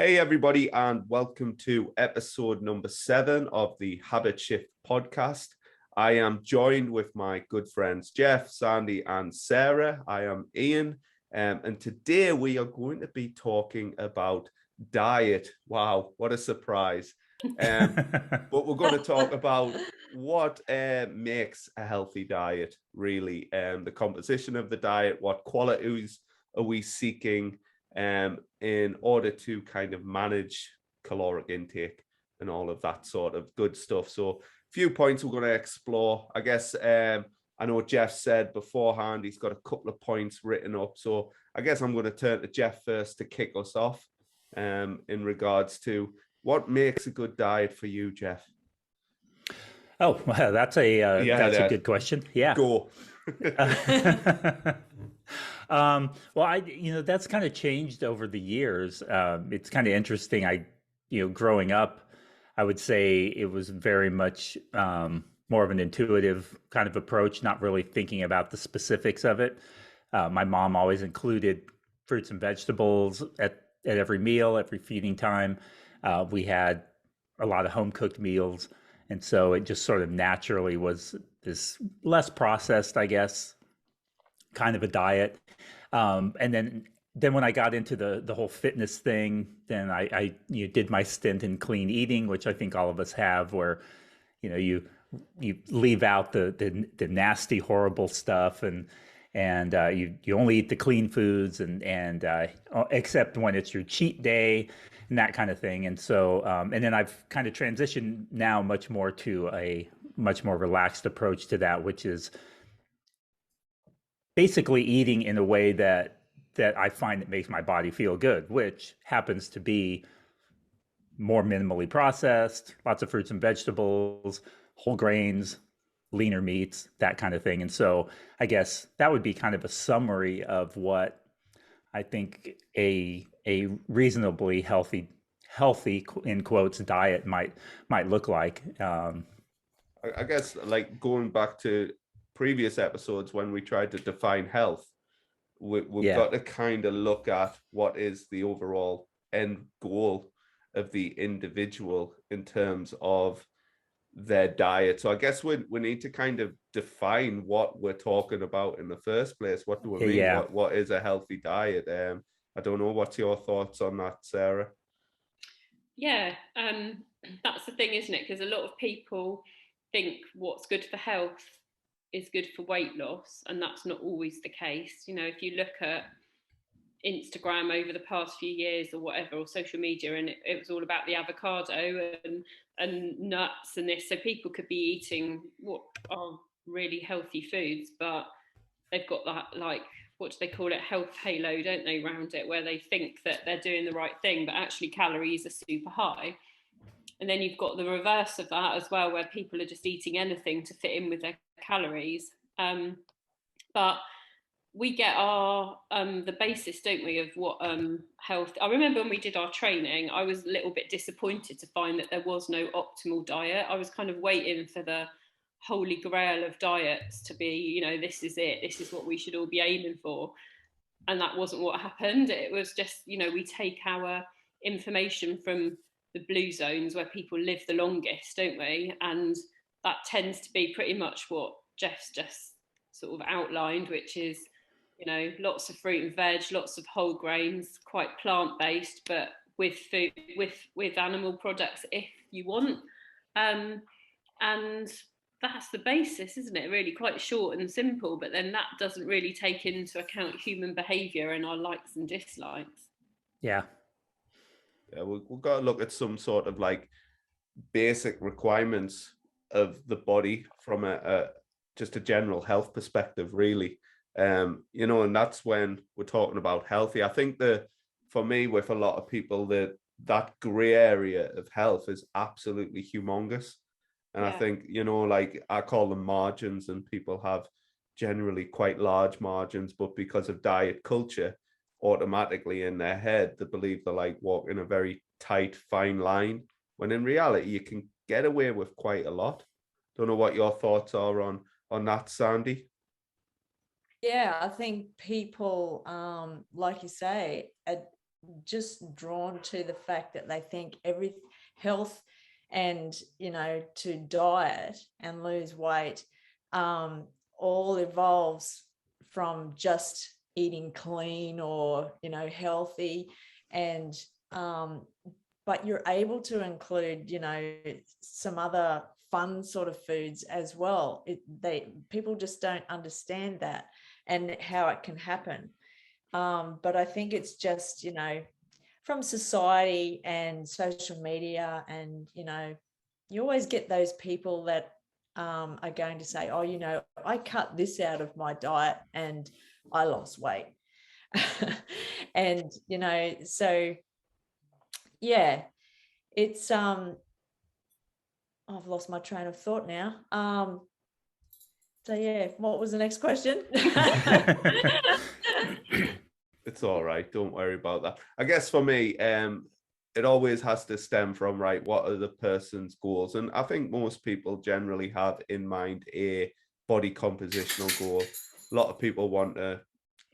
Hey, everybody, and welcome to episode number 7 of the Habit Shift podcast. I am joined with my good friends Jeff, Sandy, and Sarah. I am Ian, and today we are going to be talking about diet. Wow, what a surprise! But we're going to talk about what makes a healthy diet, really, the composition of the diet, what qualities are we seeking in order to kind of manage caloric intake and all of that sort of good stuff. So a few points we're going to explore. I guess I know Jeff said beforehand he's got a couple of points written up. So I guess I'm going to turn to Jeff first to kick us off in regards to what makes a good diet for you, Jeff. Oh, well, that's a good question. Yeah. Go. Well, that's kind of changed over the years. It's kind of interesting. Growing up, I would say it was very much more of an intuitive kind of approach, not really thinking about the specifics of it. My mom always included fruits and vegetables at every meal, every feeding time. We had a lot of home cooked meals. And so it just sort of naturally was this less processed, I guess, kind of a diet. And then when I got into the whole fitness thing, then I did my stint in clean eating, which I think all of us have, where you leave out the nasty, horrible stuff, and you only eat the clean foods, and except when it's your cheat day and that kind of thing. And so and then I've kind of transitioned now much more to a much more relaxed approach to that, which is basically eating in a way that I find that makes my body feel good, which happens to be more minimally processed, lots of fruits and vegetables, whole grains, leaner meats, that kind of thing. And so I guess that would be kind of a summary of what I think a reasonably healthy in quotes diet might look like. I guess like going back to previous episodes when we tried to define health, we've got to kind of look at what is the overall end goal of the individual in terms of their diet. So I guess we need to kind of define what we're talking about in the first place. What do we mean? Yeah. What is a healthy diet? I don't know. What's your thoughts on that, Sarah? Yeah, that's the thing, isn't it? Because a lot of people think what's good for health is good for weight loss, and that's not always the case. If you look at Instagram over the past few years or whatever, or social media, and it was all about the avocado and nuts and this, so people could be eating what are really healthy foods, but they've got that, like, what do they call it, health halo, don't they, around it, where they think that they're doing the right thing, but actually calories are super high. And then you've got the reverse of that as well, where people are just eating anything to fit in with their calories. But we get our the basis, don't we, of what health. I remember when we did our training, I was a little bit disappointed to find that there was no optimal diet. I was kind of waiting for the holy grail of diets to be, this is it, this is what we should all be aiming for. And that wasn't what happened. It was just, we take our information from the blue zones where people live the longest, don't we? And that tends to be pretty much what Jeff's just sort of outlined, which is, lots of fruit and veg, lots of whole grains, quite plant-based, but with food, with animal products if you want. And that's the basis, isn't it? Really quite short and simple, but then that doesn't really take into account human behavior and our likes and dislikes. Yeah, we've got to look at some sort of like basic requirements of the body from just a general health perspective, really. And that's when we're talking about healthy. I think for me, with a lot of people, that gray area of health is absolutely humongous. And I think, like I call them margins, and people have generally quite large margins, but because of diet culture, automatically in their head, they believe they're like walking a very tight, fine line, when in reality, you can get away with quite a lot. Don't know what your thoughts are on that, Sandy. Yeah, I think people, like you say, just drawn to the fact that they think every health and, to diet and lose weight all evolves from just eating clean or, healthy. And but you're able to include, some other fun sort of foods as well. People just don't understand that and how it can happen. But I think it's just, from society and social media, and, you always get those people that are going to say, oh, I cut this out of my diet and I lost weight. And, so yeah, it's, I've lost my train of thought now. So yeah, what was the next question? It's all right. Don't worry about that. I guess for me, it always has to stem from, right, what are the person's goals? And I think most people generally have in mind a body compositional goal. A lot of people want to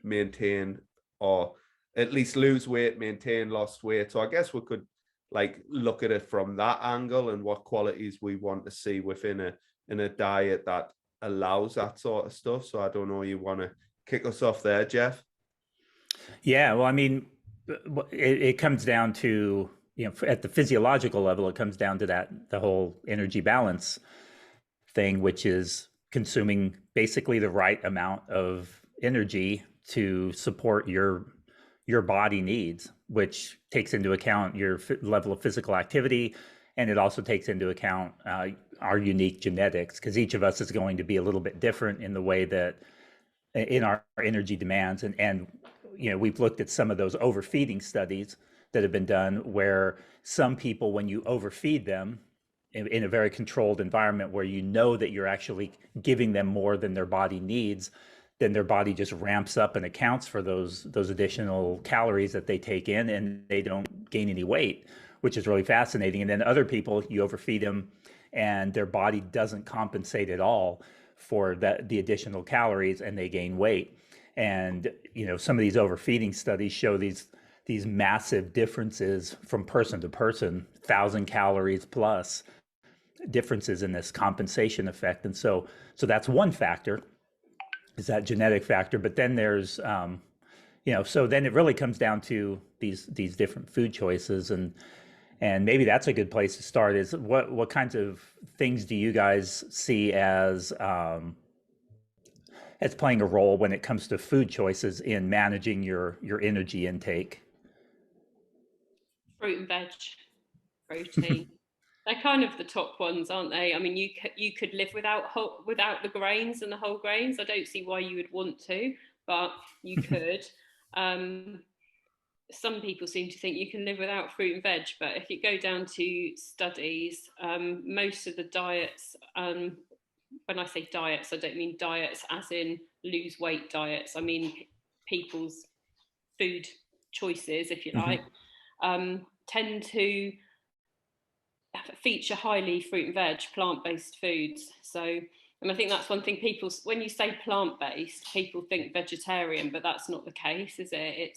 maintain or at least lose weight, maintain lost weight. So I guess we could look at it from that angle and what qualities we want to see within a diet that allows that sort of stuff. So I don't know, you want to kick us off there, Jeff? Yeah, well, I mean, it comes down to, at the physiological level, it comes down to the whole energy balance thing, which is consuming basically the right amount of energy to support your body needs, which takes into account your level of physical activity. And it also takes into account our unique genetics, because each of us is going to be a little bit different in the way that in our energy demands. And we've looked at some of those overfeeding studies that have been done, where some people, when you overfeed them in a very controlled environment where that you're actually giving them more than their body needs, then their body just ramps up and accounts for those additional calories that they take in, and they don't gain any weight, which is really fascinating. And then other people, you overfeed them and their body doesn't compensate at all for the additional calories, and they gain weight. And some of these overfeeding studies show these massive differences from person to person, 1,000 calories plus differences in this compensation effect. And so that's one factor, is that genetic factor. But then there's so then it really comes down to these different food choices, and maybe that's a good place to start. Is what kinds of things do you guys see as playing a role when it comes to food choices in managing your energy intake? Fruit and veg, protein. They're kind of the top ones, aren't they? I mean, you could live without the grains and the whole grains. I don't see why you would want to, but you could. Some people seem to think you can live without fruit and veg, but if you go down to studies, most of the diets, when I say diets, I don't mean diets as in lose weight diets. I mean people's food choices, if you like, tend to feature highly fruit and veg, plant-based foods. So, and I think that's one thing when you say plant-based, people think vegetarian, but that's not the case, is it?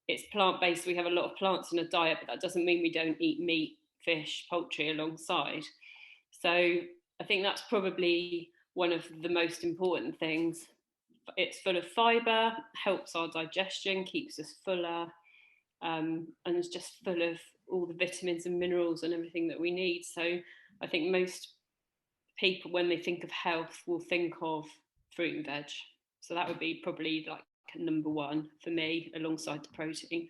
It's plant-based. We have a lot of plants in a diet, but that doesn't mean we don't eat meat, fish, poultry alongside. So I think that's probably one of the most important things. It's full of fibre, helps our digestion, keeps us fuller, and it's just full of all the vitamins and minerals and everything that we need. So I think most people, when they think of health, will think of fruit and veg. So that would be probably number one for me, alongside the protein.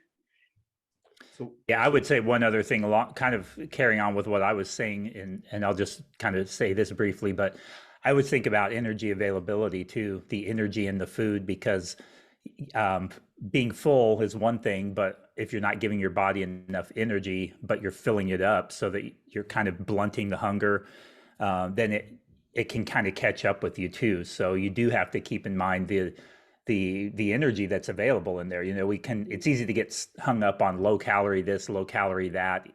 So yeah, I would say one other thing, kind of carrying on with what I was saying, and I'll just kind of say this briefly, but I would think about energy availability too, the energy in the food, because being full is one thing, but if you're not giving your body enough energy, but you're filling it up so that you're kind of blunting the hunger, then it can kind of catch up with you too. So you do have to keep in mind the energy that's available in there. It's easy to get hung up on low calorie this, low calorie that,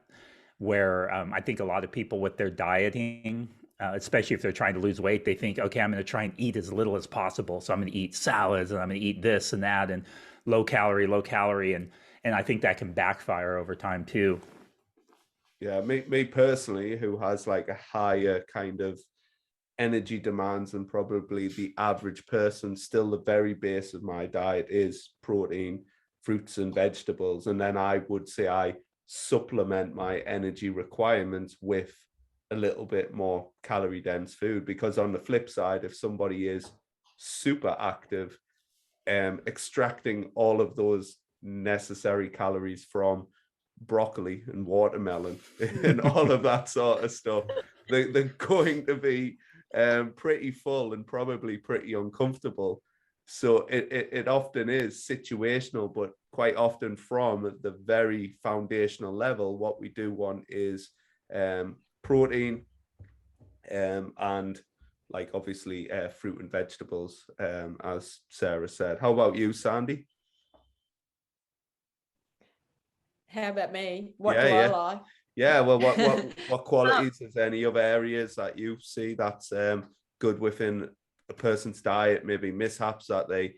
where I think a lot of people with their dieting, especially if they're trying to lose weight, they think, okay, I'm going to try and eat as little as possible. So I'm going to eat salads and I'm going to eat this and that and low calorie. And I think that can backfire over time too. Yeah, me personally, who has like a higher kind of energy demands than probably the average person, still the very base of my diet is protein, fruits and vegetables. And then I would say I supplement my energy requirements with a little bit more calorie dense food, because on the flip side, if somebody is super active, extracting all of those necessary calories from broccoli and watermelon and all of that sort of stuff, they're going to be pretty full and probably pretty uncomfortable. So it often is situational, but quite often from the very foundational level, what we do want is protein and like obviously fruit and vegetables, as Sarah said. How about you, Sandy? How about me? What do I like? Yeah, well, what qualities, is there any other areas that you see that's good within a person's diet, maybe mishaps that they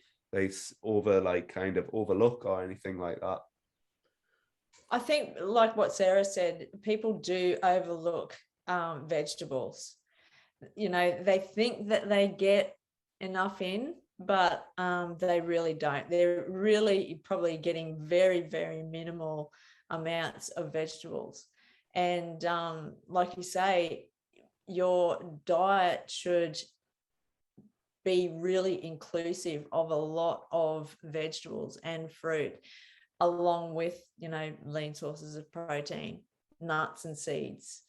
kind of overlook or anything like that? I think, like what Sarah said, people do overlook vegetables. They think that they get enough in, but they really don't. They're really probably getting very, very minimal amounts of vegetables. And like you say, your diet should be really inclusive of a lot of vegetables and fruit, along with, lean sources of protein, nuts and seeds,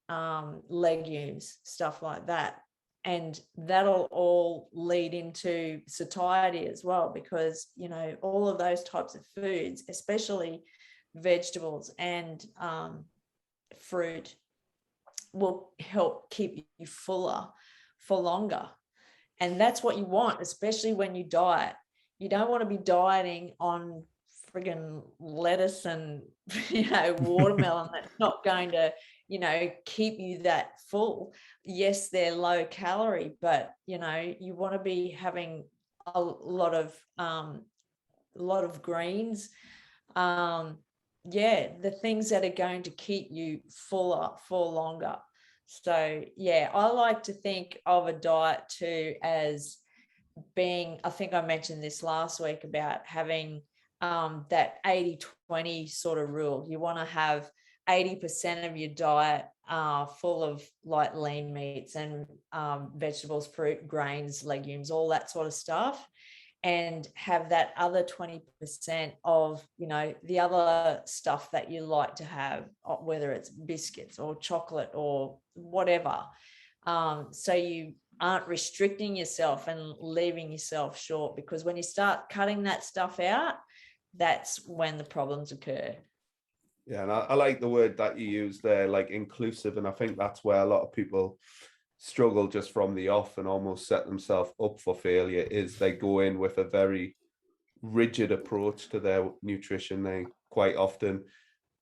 legumes, stuff like that. And that'll all lead into satiety as well, because, all of those types of foods, especially vegetables and fruit, will help keep you fuller for longer. And that's what you want, especially when you diet. You don't want to be dieting on friggin' lettuce and watermelon. That's not going to keep you that full. Yes, they're low calorie, but you want to be having a lot of greens, the things that are going to keep you fuller for longer. So I like to think of a diet too as being, I think I mentioned this last week about having that 80-20 sort of rule. You want to have 80% of your diet full of like lean meats and vegetables, fruit, grains, legumes, all that sort of stuff, and have that other 20% of, the other stuff that you like to have, whether it's biscuits or chocolate or whatever. So you aren't restricting yourself and leaving yourself short, because when you start cutting that stuff out, that's when the problems occur. Yeah, and I like the word that you use there, like inclusive. And I think that's where a lot of people struggle just from the off and almost set themselves up for failure, is they go in with a very rigid approach to their nutrition. They quite often,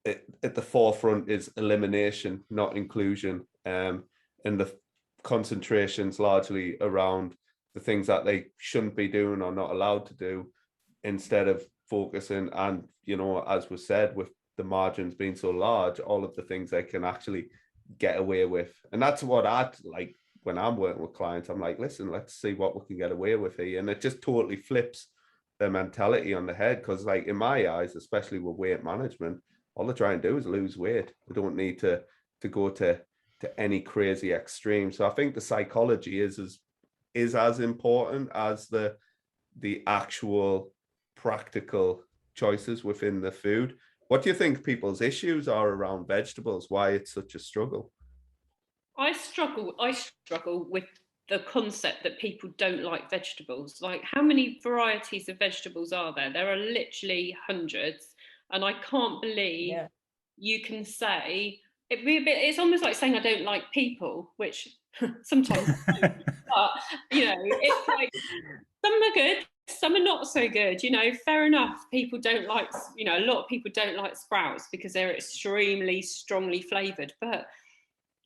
at the forefront is elimination, not inclusion. And the concentration's largely around the things that they shouldn't be doing or not allowed to do, instead of focusing, and as was said, with the margins being so large, all of the things they can actually get away with. And that's what I'd like when I'm working with clients. I'm like, listen, let's see what we can get away with here. And it just totally flips their mentality on the head, because like in my eyes, especially with weight management, all they try and do is lose weight. They don't need to go to any crazy extreme. So I think the psychology is as important as the actual practical choices within the food. What do you think people's issues are around vegetables? Why it's such a struggle? I struggle with the concept that people don't like vegetables. Like, how many varieties of vegetables are there? There are literally hundreds, and I can't believe you can say it's almost like saying I don't like people, which sometimes but it's like some are good, some are not so good. Fair enough. People don't like, a lot of people don't like sprouts because they're extremely strongly flavored, but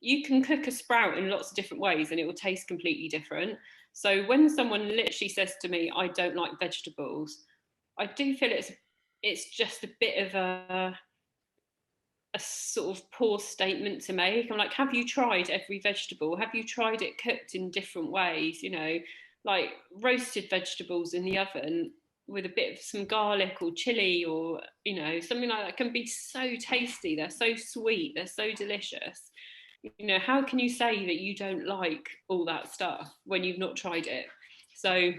you can cook a sprout in lots of different ways and it will taste completely different. So when someone literally says to me, I don't like vegetables, I do feel it's it's just a bit of a sort of poor statement to make. I'm like, have you tried every vegetable? Have you tried it cooked in different ways? You know, like roasted vegetables in the oven with a bit of some garlic or chili, or, you know, something like that can be so tasty. They're so sweet, they're so delicious. You know, how can you say that you don't like all that stuff when you've not tried it? So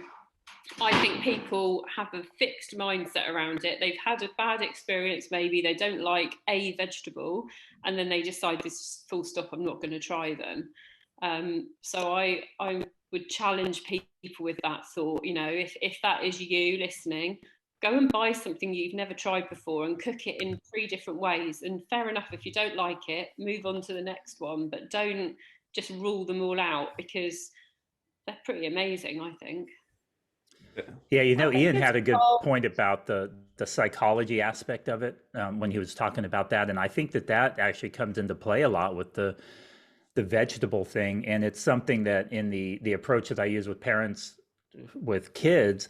I think people have a fixed mindset around it. They've had a bad experience, maybe they don't like a vegetable, and then they decide, this full stop, I'm not going to try them. So I would challenge people with that thought. You know, if that is you listening, go and buy something you've never tried before and cook it in 3 different ways. And fair enough, if you don't like it, move on to the next one, but don't just rule them all out, because they're pretty amazing, I think. Yeah, you know, Ian had a good all- point about the psychology aspect of it when he was talking about that, and I think that that actually comes into play a lot with the vegetable thing, and it's something that in the approach that I use with parents with kids,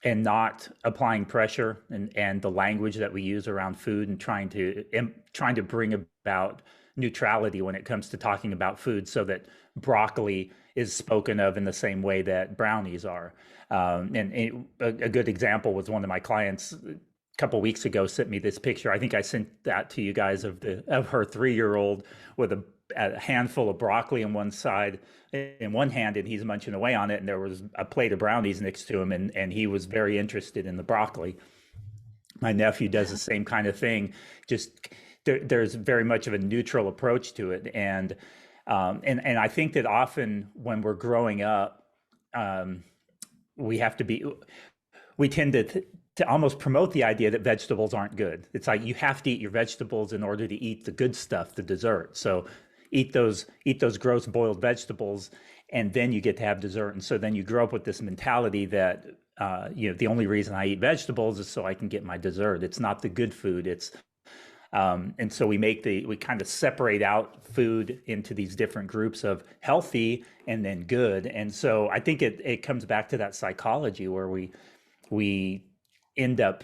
and not applying pressure, and the language that we use around food, and trying to bring about neutrality when it comes to talking about food, so that broccoli is spoken of in the same way that brownies are. A good example was one of my clients a couple of weeks ago sent me this picture. I think I sent that to you guys of her 3-year-old with a handful of broccoli on one side, in one hand, and he's munching away on it, and there was a plate of brownies next to him, and he was very interested in the broccoli. My nephew does the same kind of thing. Just there's very much of a neutral approach to it, and I think that often when we're growing up, we have to be, we tend to almost promote the idea that vegetables aren't good. It's like you have to eat your vegetables in order to eat the good stuff, the dessert. So eat those gross boiled vegetables, and then you get to have dessert. And so then you grow up with this mentality that the only reason I eat vegetables is so I can get my dessert. It's not the good food. It's and so we kind of separate out food into these different groups of healthy and then good. And so I think it comes back to that psychology where we end up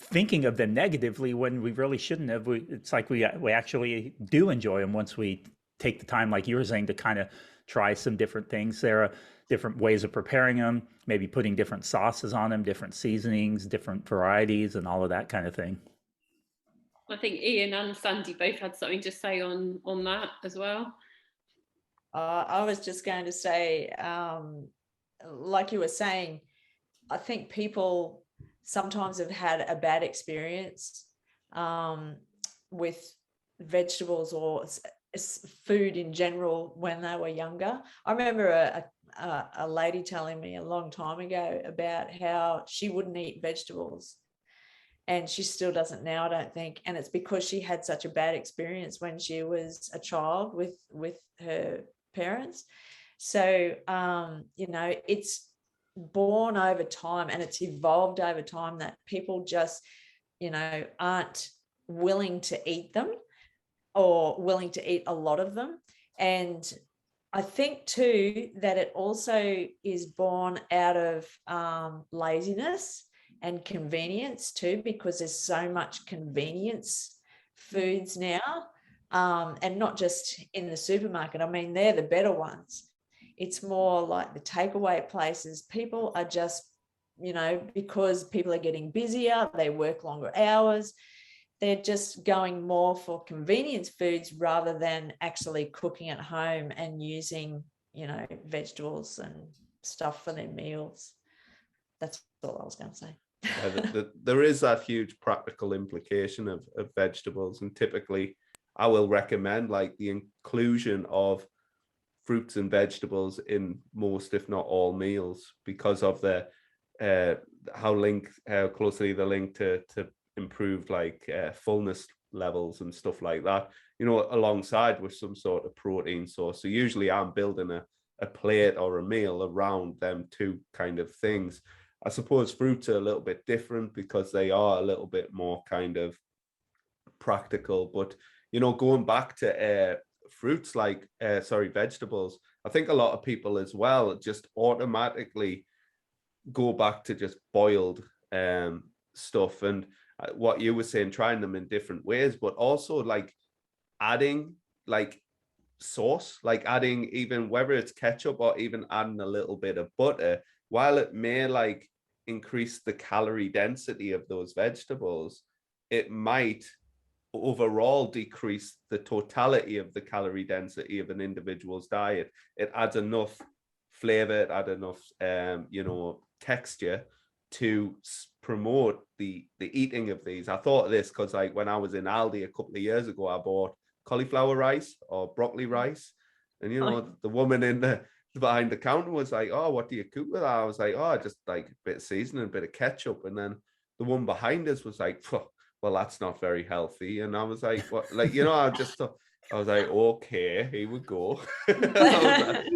thinking of them negatively when we really shouldn't have. It's like we actually do enjoy them once we take the time, like you were saying, to kind of try some different things. There are different ways of preparing them, maybe putting different sauces on them, different seasonings, different varieties, and all of that kind of thing. I think Ian and Sandy both had something to say on that as well. I was just going to say, like you were saying, I think people sometimes have had a bad experience with vegetables or food in general when they were younger. I remember a lady telling me a long time ago about how she wouldn't eat vegetables. And she still doesn't now, I don't think. And it's because she had such a bad experience when she was a child with her parents. So, it's born over time, and it's evolved over time that people just, aren't willing to eat them, or willing to eat a lot of them. And I think too that it also is born out of laziness and convenience too, because there's so much convenience foods now, and not just in the supermarket. I mean, they're the better ones. It's more like the takeaway places. People are just, because people are getting busier, they work longer hours, they're just going more for convenience foods rather than actually cooking at home and using, vegetables and stuff for their meals. That's all I was going to say. There is that huge practical implication of vegetables, and typically I will recommend like the inclusion of fruits and vegetables in most, if not all, meals, because of the how closely they're linked to improved fullness levels and stuff like that, alongside with some sort of protein source. So usually I'm building a plate or a meal around them two kind of things. I suppose fruits are a little bit different because they are a little bit more kind of practical. But, going back to fruits, vegetables, I think a lot of people as well just automatically go back to just boiled stuff, and what you were saying, trying them in different ways, but also like adding like sauce, like adding, even whether it's ketchup or even adding a little bit of butter, while it may like increase the calorie density of those vegetables, it might overall decrease the totality of the calorie density of an individual's diet. It adds enough flavor, it adds enough texture to promote the eating of these. I thought of this because like when I was in Aldi a couple of years ago, I bought cauliflower rice or broccoli rice, and the woman in the behind the counter was like, "Oh, what do you cook with that?" I was like, "Oh, just like a bit of seasoning, a bit of ketchup." And then the one behind us was like, "Well, that's not very healthy." And I was like, "What?" Like, I was like, "Okay, here we go."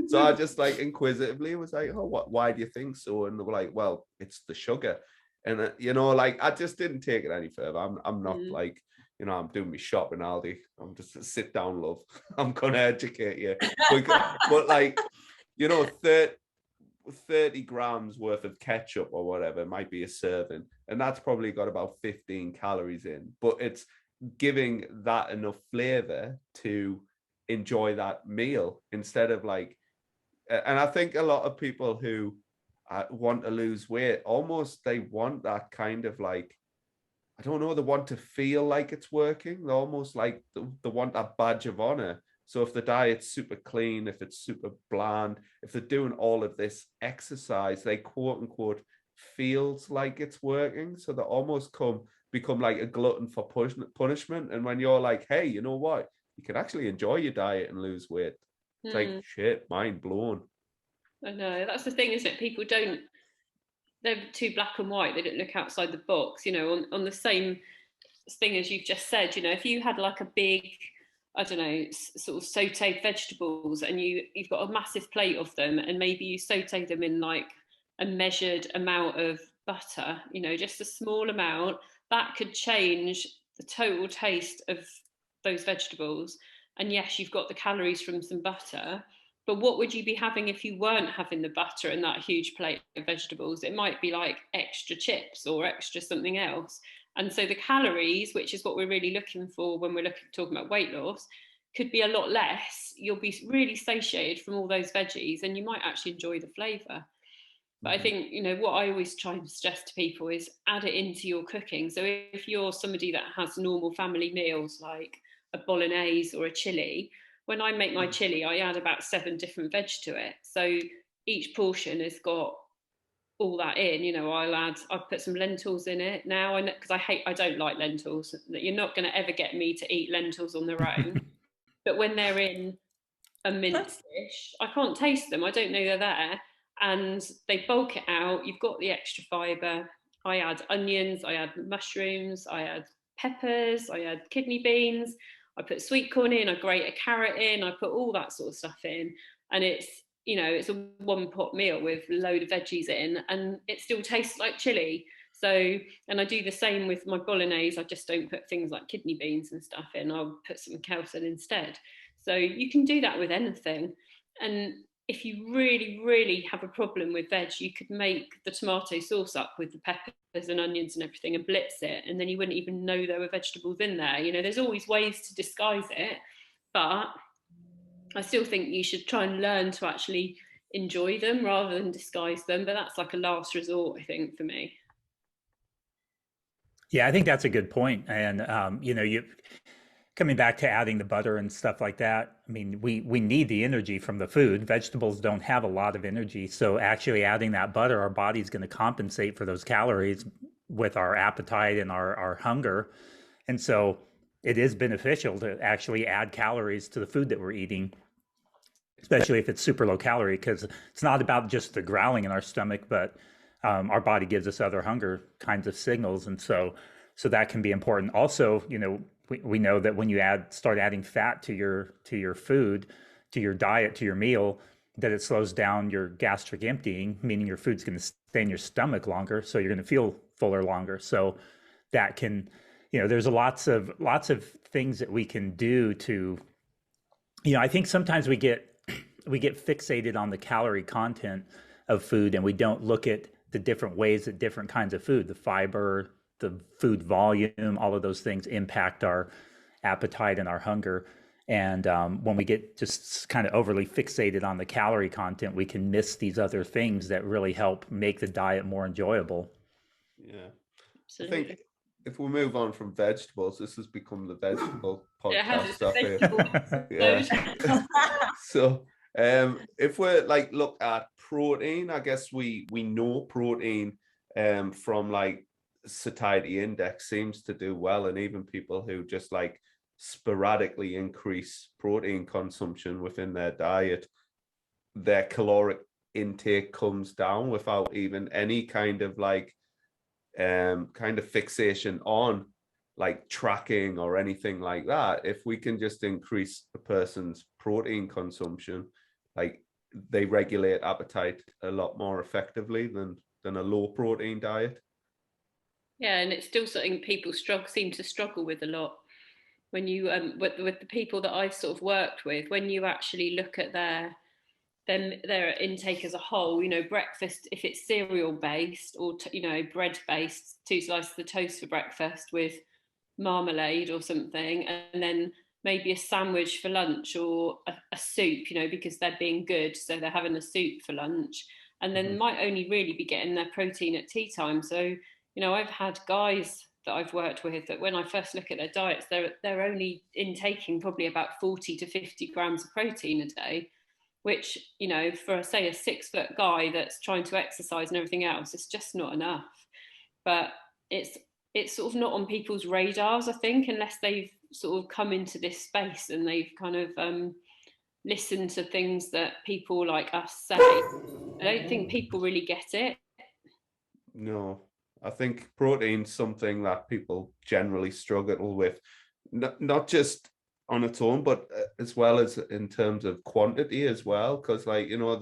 So I just like inquisitively was like, "Oh, what? Why do you think so?" And they were like, "Well, it's the sugar." And like I just didn't take it any further. I'm not like, I'm doing my shopping, Aldi. I'm just a sit down, love. I'm gonna educate you, but like, 30 grams worth of ketchup or whatever might be a serving, and that's probably got about 15 calories in, but it's giving that enough flavor to enjoy that meal instead of like, and I think a lot of people who want to lose weight, almost they want that kind of like, I don't know, they want to feel like it's working. They almost like they want that badge of honor. So if the diet's super clean, if it's super bland, if they're doing all of this exercise, they quote unquote feels like it's working. So they almost become like a glutton for punishment. And when you're like, hey, you know what? You can actually enjoy your diet and lose weight. It's like, shit, mind blown. I know, that's the thing, isn't it? People they're too black and white. They don't look outside the box, on the same thing as you've just said. If you had like a big, I don't know, sort of sauteed vegetables, and you've got a massive plate of them, and maybe you saute them in like a measured amount of butter, just a small amount, that could change the total taste of those vegetables. And yes, you've got the calories from some butter, but what would you be having if you weren't having the butter and that huge plate of vegetables? It might be like extra chips or extra something else. And so the calories, which is what we're really looking for when we're talking about weight loss, could be a lot less. You'll be really satiated from all those veggies, and you might actually enjoy the flavour. But I think, what I always try and suggest to people is add it into your cooking. So if you're somebody that has normal family meals like a bolognese or a chili, when I make my chili, I add about 7 different veg to it. So each portion has got all that in. I'll put some lentils in it now, because I don't like lentils. You're not going to ever get me to eat lentils on their own. But when they're in a minced dish, I can't taste them. I don't know they're there. And they bulk it out. You've got the extra fibre. I add onions, I add mushrooms, I add peppers, I add kidney beans, I put sweet corn in, I grate a carrot in, I put all that sort of stuff in. And it's a one pot meal with a load of veggies in, and it still tastes like chili. So, and I do the same with my bolognese. I just don't put things like kidney beans and stuff in. I'll put some else in instead. So you can do that with anything. And if you really, really have a problem with veg, you could make the tomato sauce up with the peppers and onions and everything and blitz it, and then you wouldn't even know there were vegetables in there. There's always ways to disguise it, but I still think you should try and learn to actually enjoy them rather than disguise them. But that's like a last resort, I think, for me. Yeah, I think that's a good point. And, you coming back to adding the butter and stuff like that, I mean, we need the energy from the food. Vegetables don't have a lot of energy. So actually adding that butter, our body's going to compensate for those calories with our appetite and our hunger. And so it is beneficial to actually add calories to the food that we're eating, especially if it's super low calorie, because it's not about just the growling in our stomach, but our body gives us other hunger kinds of signals. And so that can be important. Also, we know that when you start adding fat to your food, to your diet, to your meal, that it slows down your gastric emptying, meaning your food's going to stay in your stomach longer, so you're going to feel fuller longer. So that can, there's lots of things that we can do to, I think sometimes we get fixated on the calorie content of food, and we don't look at the different ways that different kinds of food, the fiber, the food volume, all of those things impact our appetite and our hunger. And when we get just kind of overly fixated on the calorie content, we can miss these other things that really help make the diet more enjoyable. Yeah. Absolutely. I think if we move on from vegetables, this has become the vegetable It has, podcast it's stuff a here. vegetable Yeah. So if we're like look at protein, I guess we know protein from like satiety index seems to do well, and even people who just like sporadically increase protein consumption within their diet, their caloric intake comes down without even any kind of like kind of fixation on like tracking or anything like that. If we can just increase a person's protein consumption, like they regulate appetite a lot more effectively than a low protein diet. Yeah, and it's still something people seem to struggle with a lot. When you with the people that I've sort of worked with, when you actually look at their intake as a whole, you know, breakfast, if it's cereal based or you know, bread based, 2 slices of toast for breakfast with marmalade or something, and then maybe a sandwich for lunch, or a soup, you know, because they're being good, so they're having a soup for lunch, and then might only really be getting their protein at tea time. So, you know, I've had guys that I've worked with that when I first look at their diets, they're only intaking probably about 40 to 50 grams of protein a day, which, you know, for say a 6 foot guy that's trying to exercise and everything else, it's just not enough. But it's sort of not on people's radars, I think, unless they've sort of come into this space and they've kind of listened to things that people like us say. I don't think people really get it. No, I think protein's something that people generally struggle with, not just on its own, but as well as in terms of quantity as well. Because like, you know,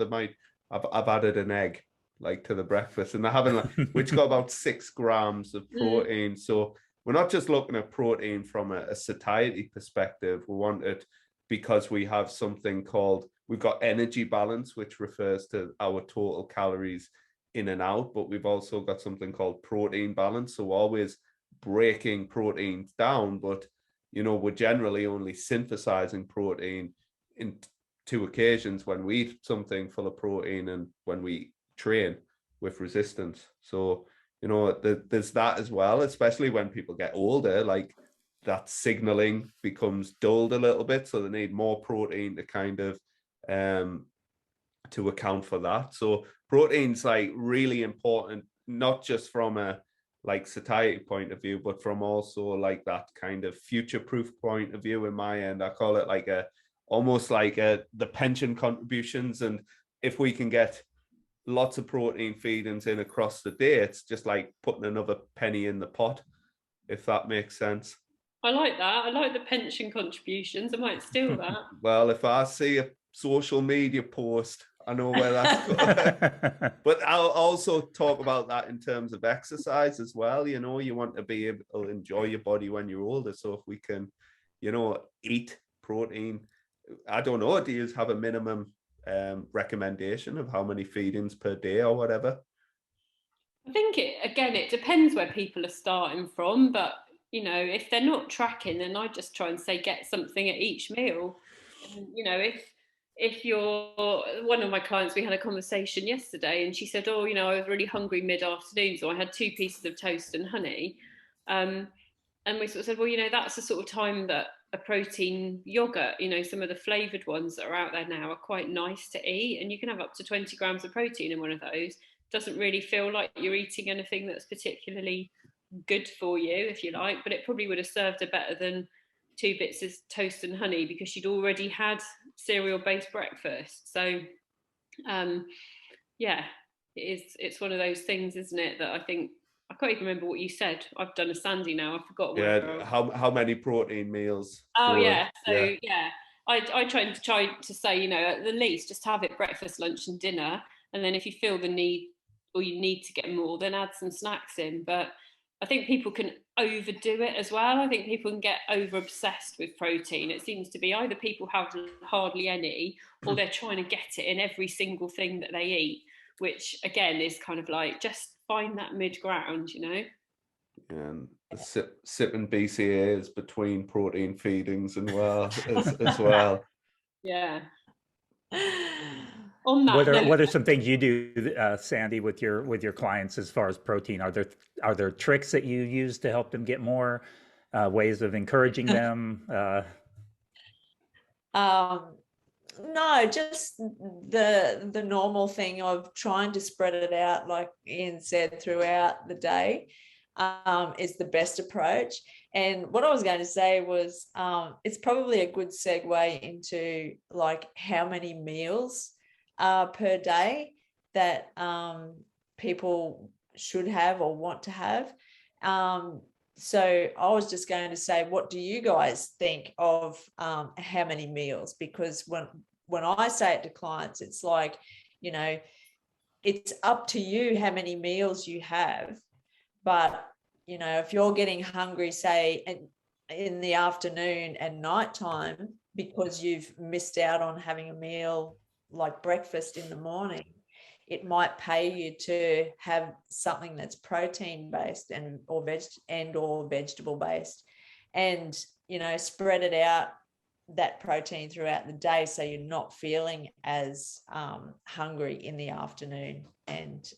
I've added an egg like to the breakfast, and they're having like, which got about 6 grams of protein. So we're not just looking at protein from a satiety perspective. We want it because we have something called, we've got energy balance, which refers to our total calories in and out, but we've also got something called protein balance. So we're always breaking proteins down, but you know, we're generally only synthesizing protein in 2 occasions: when we eat something full of protein and when we train with resistance. So, you know, there's that as well, especially when people get older, like that signaling becomes dulled a little bit. So they need more protein to kind of to account for that. So protein's like really important, not just from a like satiety point of view, but from also like that kind of future-proof point of view. In my end, I call it like almost like the pension contributions. And if we can get lots of protein feedings in across the day, it's just like putting another penny in the pot, if that makes sense. I like that. I like the pension contributions. I might steal that. Well, if I see a social media post, I know where that's going. But I'll also talk about that in terms of exercise as well. You know, you want to be able to enjoy your body when you're older. So if we can, you know, eat protein, I don't know, do you have a minimum recommendation of how many feedings per day or whatever? I think it depends where people are starting from, but you know, if they're not tracking, then I just try and say get something at each meal. And, you know, if you're one of my clients, we had a conversation yesterday, and she said, "Oh, you know, I was really hungry mid-afternoon, so I had 2 pieces of toast and honey." And we sort of said, "Well, you know, that's the sort of time that a protein yogurt, you know, some of the flavored ones that are out there now are quite nice to eat, and you can have up to 20 grams of protein in one of those. Doesn't really feel like you're eating anything that's particularly good for you, if you like, but it probably would have served her better than 2 bits of toast and honey, because she'd already had cereal-based breakfast." So, yeah, it's one of those things, isn't it, that I think, I can't even remember what you said. I've done a Sandy now. I've forgotten. Yeah, how many protein meals? Oh yeah. So yeah, I try to say, you know, at the least just have it breakfast, lunch, and dinner, and then if you feel the need or you need to get more, then add some snacks in. But I think people can overdo it as well. I think people can get over obsessed with protein. It seems to be either people have hardly any, or they're trying to get it in every single thing that they eat, which again is kind of like, just find that mid ground, you know. And sipping BCAs between protein feedings and as well. Yeah. On that note, what are some things you do, Sandy, with your clients as far as protein? Are there tricks that you use to help them get more, ways of encouraging them? No, just the normal thing of trying to spread it out, like Ian said, throughout the day, is the best approach. And what I was going to say was, it's probably a good segue into like how many meals per day that people should have or want to have. So I was just going to say, what do you guys think of how many meals? Because when I say it to clients, it's like, you know, it's up to you how many meals you have. But, you know, if you're getting hungry, say, in the afternoon and nighttime because you've missed out on having a meal like breakfast in the morning, it might pay you to have something that's protein based or vegetable based, and, you know, spread it out, that protein, throughout the day, so you're not feeling as hungry in the afternoon and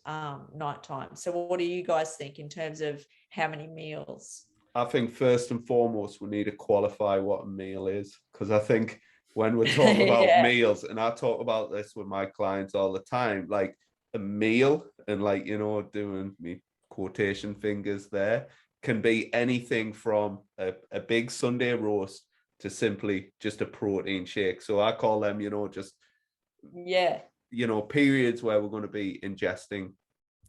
nighttime. So what do you guys think in terms of how many meals? I think first and foremost, we need to qualify what a meal is, because I think when we're talking about Yeah. meals, and I talk about this with my clients all the time, like a meal, and like, you know, doing me quotation fingers there, can be anything from a big Sunday roast to simply just a protein shake. So I call them, you know, just, Yeah. you know, periods where we're going to be ingesting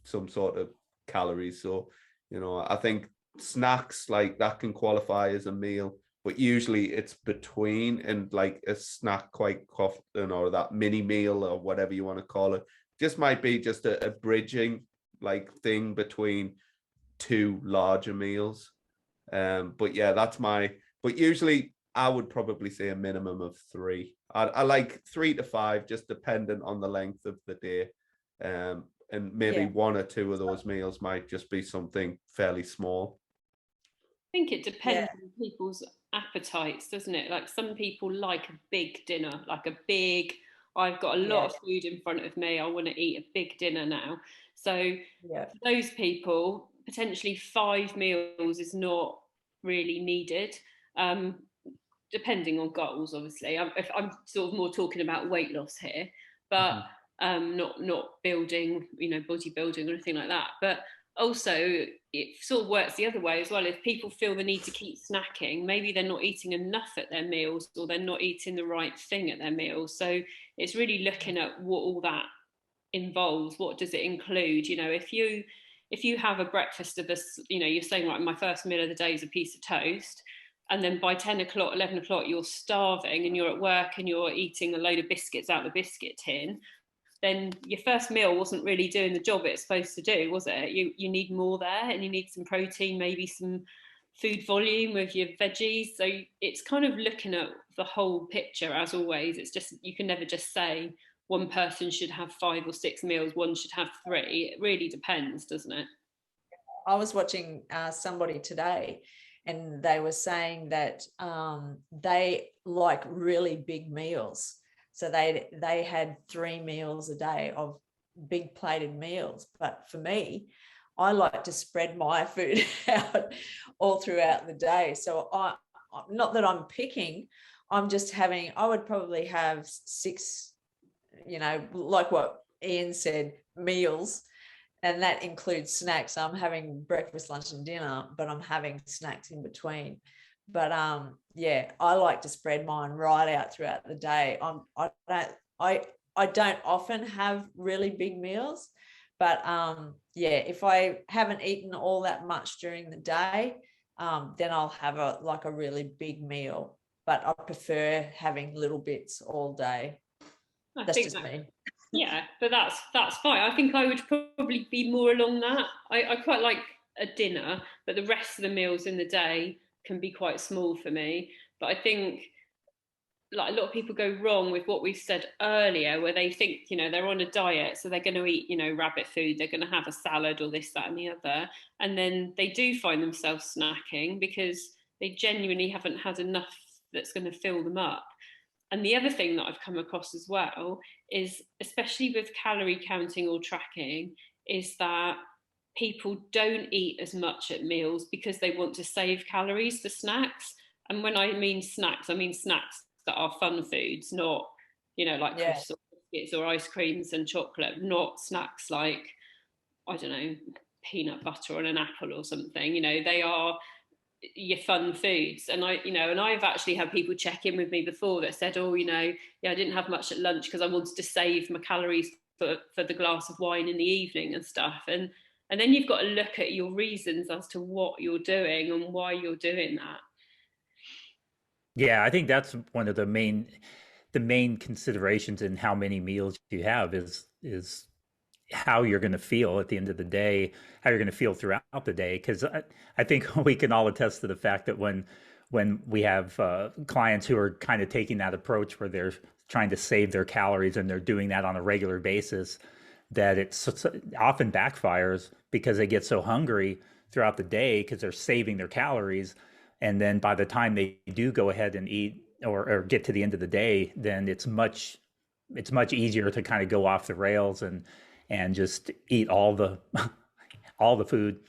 some sort of calories. So, you know, I think snacks like that can qualify as a meal, but usually it's between, and like a snack quite often, or that mini meal or whatever you want to call it, just might be just a bridging like thing between two larger meals. But yeah, but usually I would probably say a minimum of three. I like 3 to 5, just dependent on the length of the day. And maybe Yeah. 1 or 2 of those meals might just be something fairly small. I think it depends Yeah. on people's appetites, doesn't it? Like some people like a big dinner, like a big, I've got a lot Yeah. of food in front of me, I want to eat a big dinner now. So Yeah. for those people, potentially 5 meals is not really needed. Um, Depending on goals, obviously. If I'm sort of more talking about weight loss here, but not building, you know, bodybuilding or anything like that. But also, it sort of works the other way as well. If people feel the need to keep snacking, maybe they're not eating enough at their meals, or they're not eating the right thing at their meals. So it's really looking at what all that involves. What does it include? You know, if you have a breakfast of this, you know, you're saying, right, my first meal of the day is a piece of toast, and then by 10 o'clock, 11 o'clock, you're starving and you're at work and you're eating a load of biscuits out of the biscuit tin, then your first meal wasn't really doing the job it's supposed to do, was it? You need more there, and you need some protein, maybe some food volume with your veggies. So it's kind of looking at the whole picture, as always. It's just, you can never just say one person should have 5 or 6 meals, one should have 3. It really depends, doesn't it? I was watching somebody today, and they were saying that they like really big meals. So they had 3 meals a day of big plated meals. But for me, I like to spread my food out all throughout the day. So not that I'm picking, I'm just having, I would probably have 6, you know, like what Ian said, meals, and that includes snacks. I'm having breakfast, lunch, and dinner, but I'm having snacks in between. But yeah, I like to spread mine right out throughout the day. I don't often have really big meals, but yeah, if I haven't eaten all that much during the day, then I'll have a really big meal. But I prefer having little bits all day. I That's think just that, me. yeah, but that's fine. I think I would probably be more along that. I quite like a dinner, but the rest of the meals in the day can be quite small for me. But I think like a lot of people go wrong with what we said earlier, where they think, you know, they're on a diet, so they're going to eat, you know, rabbit food, they're going to have a salad or this, that, and the other. And then they do find themselves snacking because they genuinely haven't had enough that's going to fill them up. And the other thing that I've come across as well is, especially with calorie counting or tracking, is that people don't eat as much at meals because they want to save calories for snacks. And when I mean snacks that are fun foods, not, you know, like Yeah. crisps or biscuits or ice creams and chocolate, not snacks like, I don't know, peanut butter on an apple or something. You know, they are your fun foods. And I've actually had people check in with me before that said, oh, you know, yeah, I didn't have much at lunch because I wanted to save my calories for the glass of wine in the evening and stuff. And then you've got to look at your reasons as to what you're doing and why you're doing that. Yeah, I think that's one of the main considerations in how many meals you have is how you're going to feel at the end of the day, how you're going to feel throughout the day. Because I think we can all attest to the fact that when we have clients who are kind of taking that approach where they're trying to save their calories and they're doing that on a regular basis, that it often backfires because they get so hungry throughout the day because they're saving their calories. And then by the time they do go ahead and eat or get to the end of the day, then it's much easier to kind of go off the rails and just eat all the all the food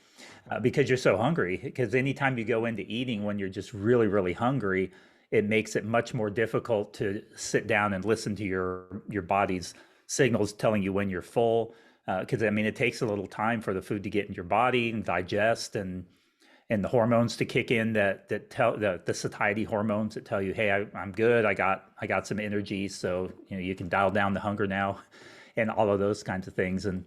because you're so hungry. Because anytime you go into eating when you're just really, really hungry, it makes it much more difficult to sit down and listen to your body's signals telling you when you're full. Because I mean, it takes a little time for the food to get in your body and digest, and the hormones to kick in that tell the satiety hormones that tell you, hey, I'm good. I got some energy, so you know you can dial down the hunger now, and all of those kinds of things. And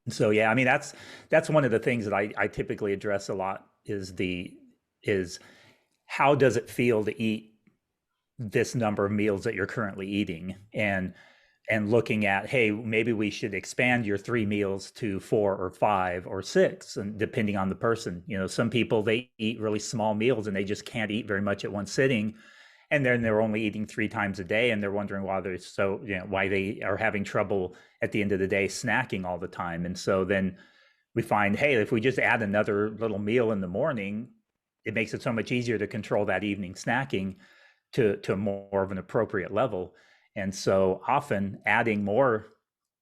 so yeah, I mean that's one of the things that I typically address a lot is how does it feel to eat this number of meals that you're currently eating, and looking at, hey, maybe we should expand your 3 meals to 4 or 5 or 6, and depending on the person. You know, some people, they eat really small meals and they just can't eat very much at one sitting, and then they're only eating 3 times a day, and they're wondering why they're so, you know, why they are having trouble at the end of the day snacking all the time. And so then we find, hey, if we just add another little meal in the morning, it makes it so much easier to control that evening snacking to more of an appropriate level. And so often adding more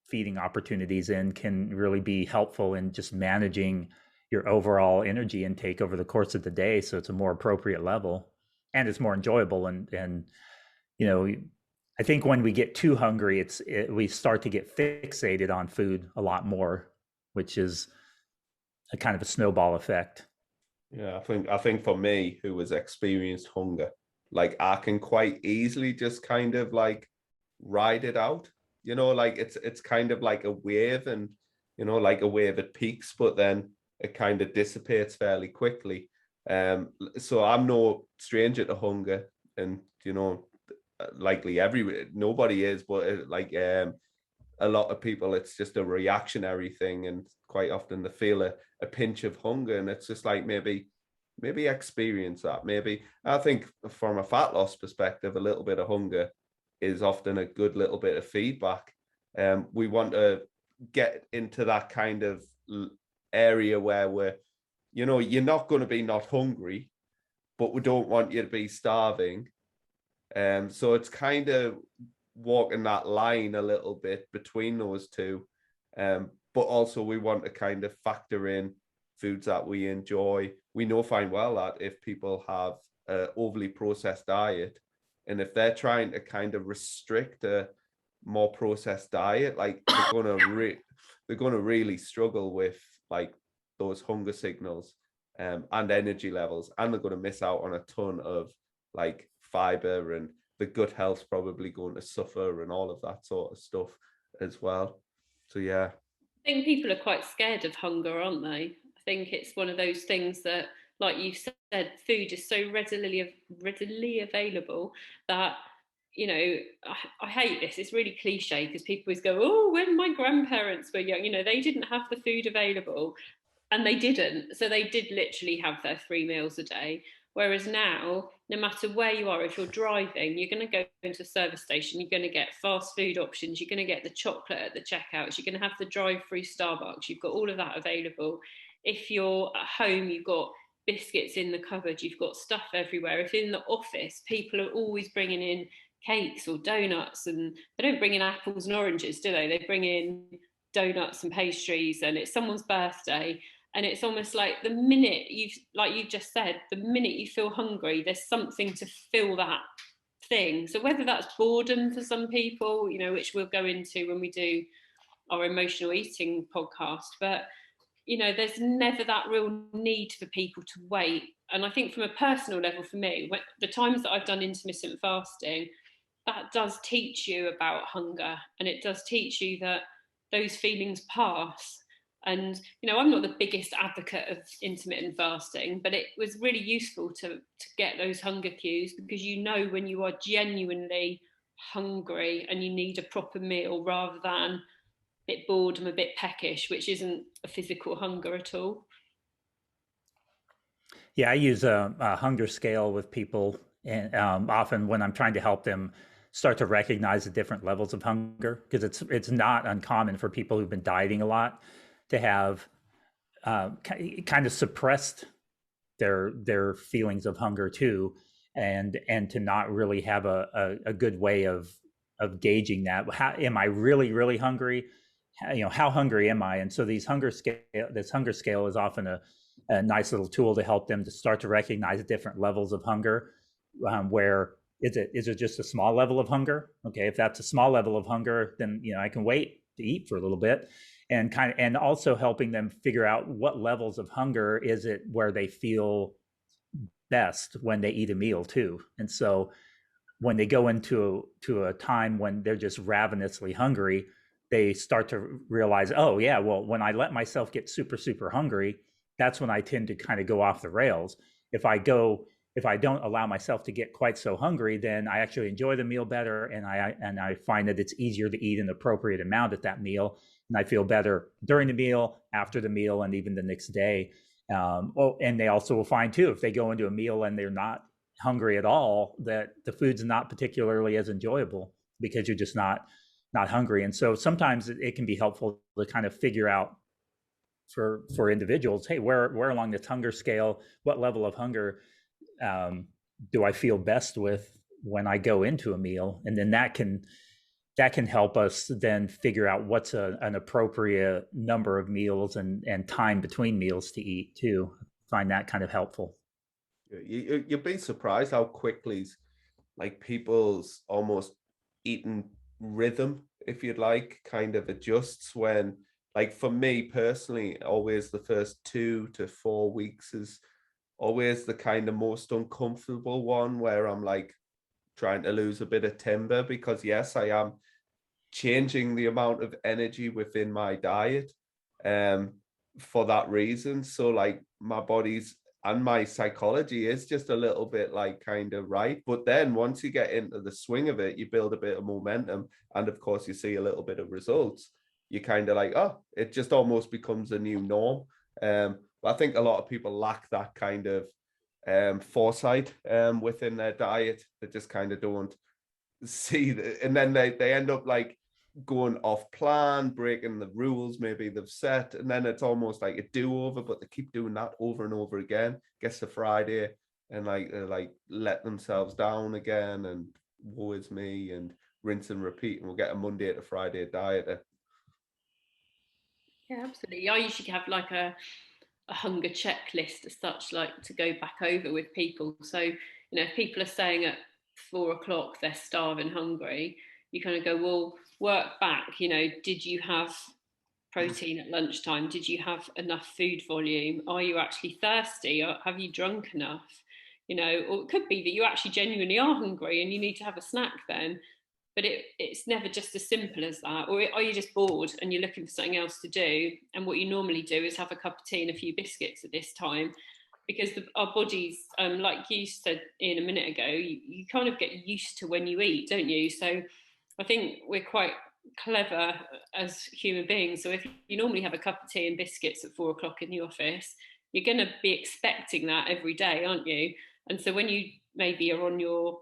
feeding opportunities in can really be helpful in just managing your overall energy intake over the course of the day, so it's a more appropriate level and it's more enjoyable. And you know, I think when we get too hungry, we start to get fixated on food a lot more, which is a kind of a snowball effect. Yeah, I think for me, who has experienced hunger, like I can quite easily just kind of like ride it out. You know, like it's kind of like a wave, and you know, like a wave at peaks, but then it kind of dissipates fairly quickly. So I'm no stranger to hunger, and you know, likely nobody is, but a lot of people, it's just a reactionary thing, and quite often they feel a pinch of hunger, and it's just like maybe experience that. Maybe I think from a fat loss perspective, a little bit of hunger is often a good little bit of feedback. We want to get into that kind of area where we're, you know, you're not going to be not hungry, but we don't want you to be starving. So it's kind of walking that line a little bit between those two. But also we want to kind of factor in foods that we enjoy. We know fine well that if people have an overly processed diet, and if they're trying to kind of restrict a more processed diet, like they're going to really struggle with like those hunger signals and energy levels, and they're going to miss out on a ton of like fiber, and the gut health's probably going to suffer and all of that sort of stuff as well. So yeah. I think people are quite scared of hunger, aren't they? I think it's one of those things that, like you said, food is so readily available that, you know, I hate this. It's really cliche because people always go, oh, when my grandparents were young, you know, they didn't have the food available. And they didn't. So they did literally have their 3 meals a day. Whereas now, no matter where you are, if you're driving, you're going to go into a service station, you're going to get fast food options, you're going to get the chocolate at the checkouts, you're going to have the drive-through Starbucks, you've got all of that available. If you're at home, you've got biscuits in the cupboard, you've got stuff everywhere. If in the office, people are always bringing in cakes or donuts, and they don't bring in apples and oranges, do they? They bring in donuts and pastries, and it's someone's birthday. And it's almost like the minute you've just said, the minute you feel hungry, there's something to fill that thing. So whether that's boredom for some people, you know, which we'll go into when we do our emotional eating podcast, but you know, there's never that real need for people to wait. And I think from a personal level for me, the times that I've done intermittent fasting, that does teach you about hunger, and it does teach you that those feelings pass. And you know, I'm not the biggest advocate of intermittent fasting, but it was really useful to get those hunger cues, because you know when you are genuinely hungry and you need a proper meal, rather than a bit bored and a bit peckish, which isn't a physical hunger at all. Yeah, I use a hunger scale with people, and often when I'm trying to help them start to recognize the different levels of hunger, because it's not uncommon for people who've been dieting a lot to have kind of suppressed their feelings of hunger too, and to not really have a good way of gauging that. How, am I really hungry? You know, how hungry am I? And so this hunger scale is often a nice little tool to help them to start to recognize different levels of hunger. Where is it just a small level of hunger? Okay, if that's a small level of hunger, then you know I can wait to eat for a little bit, and also helping them figure out what levels of hunger is it where they feel best when they eat a meal too. And so when they go into a time when they're just ravenously hungry, they start to realize, oh yeah, well, when I let myself get super hungry, that's when I tend to kind of go off the rails. If I don't allow myself to get quite so hungry, then I actually enjoy the meal better, and I find that it's easier to eat an appropriate amount at that meal, and I feel better during the meal, after the meal, and even the next day. And they also will find too, if they go into a meal and they're not hungry at all, that the food's not particularly as enjoyable because you're just not hungry. And so sometimes it can be helpful to kind of figure out for individuals, hey, where along this hunger scale, what level of hunger do I feel best with when I go into a meal? And then that can help us then figure out what's an appropriate number of meals and time between meals to eat too. Find that kind of helpful. You'd be surprised how quickly like people's almost eating rhythm, if you'd like, kind of adjusts when, like for me personally, always the first 2 to 4 weeks is always the kind of most uncomfortable one, where I'm like trying to lose a bit of timber, because yes, I am changing the amount of energy within my diet for that reason. So like my body's and my psychology is just a little bit like kind of right. But then once you get into the swing of it, you build a bit of momentum, and of course you see a little bit of results. You kind of like, oh, it just almost becomes a new norm. But I think a lot of people lack that kind of foresight within their diet. They just kind of don't see and then they end up like going off plan, breaking the rules maybe they've set, and then it's almost like a do-over, but they keep doing that over and over again. Gets to Friday and like let themselves down again, and woe is me, and rinse and repeat, and we'll get a Monday to Friday diet. Yeah, absolutely. I usually have like a hunger checklist as such, like to go back over with people. So, you know, if people are saying at 4 o'clock they're starving hungry, you kind of go, well, work back, you know, did you have protein at lunchtime? Did you have enough food volume? Are you actually thirsty? Or have you drunk enough? You know, or it could be that you actually genuinely are hungry and you need to have a snack then. But it's never just as simple as that. Or are you just bored and you're looking for something else to do? And what you normally do is have a cup of tea and a few biscuits at this time, because our bodies, like you said Ian a minute ago, you kind of get used to when you eat, don't you? So I think we're quite clever as human beings. So if you normally have a cup of tea and biscuits at 4 o'clock in the office, you're going to be expecting that every day, aren't you? And so when you maybe are on your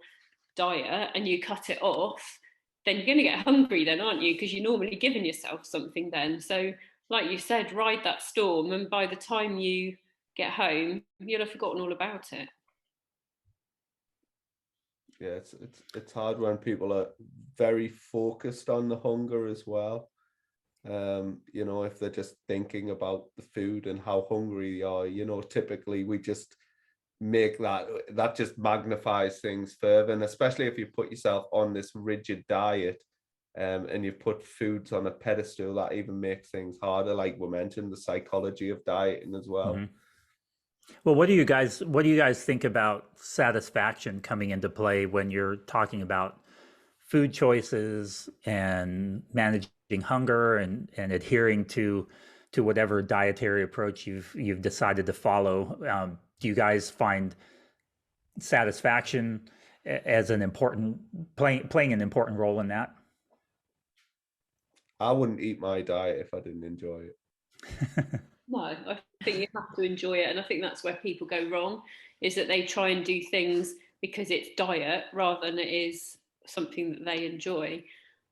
diet and you cut it off, then you're going to get hungry then, aren't you? Because you're normally giving yourself something then. So like you said, ride that storm, and by the time you get home, you'll have forgotten all about it. Yeah, it's hard when people are very focused on the hunger as well. You know, if they're just thinking about the food and how hungry they are, you know, typically we just make that just magnifies things further. And especially if you put yourself on this rigid diet, and you put foods on a pedestal, that even makes things harder. Like we mentioned, the psychology of dieting as well. Mm-hmm. Well, what do you guys think about satisfaction coming into play when you're talking about food choices and managing hunger and adhering to whatever dietary approach you've decided to follow? Do you guys find satisfaction as an important playing an important role in that? I wouldn't eat my diet if I didn't enjoy it. No, I think you have to enjoy it, and I think that's where people go wrong, is that they try and do things because it's diet rather than it is something that they enjoy.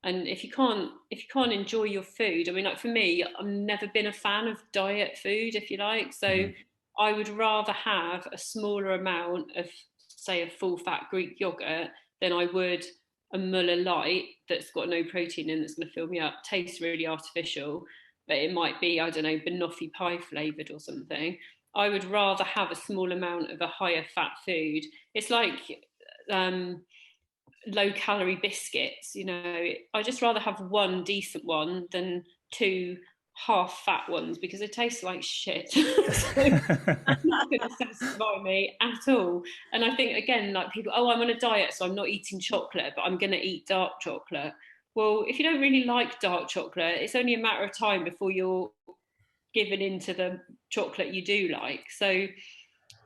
And if you can't enjoy your food, I mean, like for me, I've never been a fan of diet food, if you like. So I would rather have a smaller amount of, say, a full fat Greek yogurt than I would a Muller Light that's got no protein in, that's going to fill me up. Tastes really artificial, but it might be, I don't know, banoffee pie flavoured or something. I would rather have a small amount of a higher fat food. It's like low calorie biscuits, you know. I just rather have one decent one than two half fat ones, because it tastes like shit. So that's not going to satisfy me at all. And I think, again, like people, oh, I'm on a diet, so I'm not eating chocolate, but I'm going to eat dark chocolate. Well, if you don't really like dark chocolate, it's only a matter of time before you're given into the chocolate you do like. So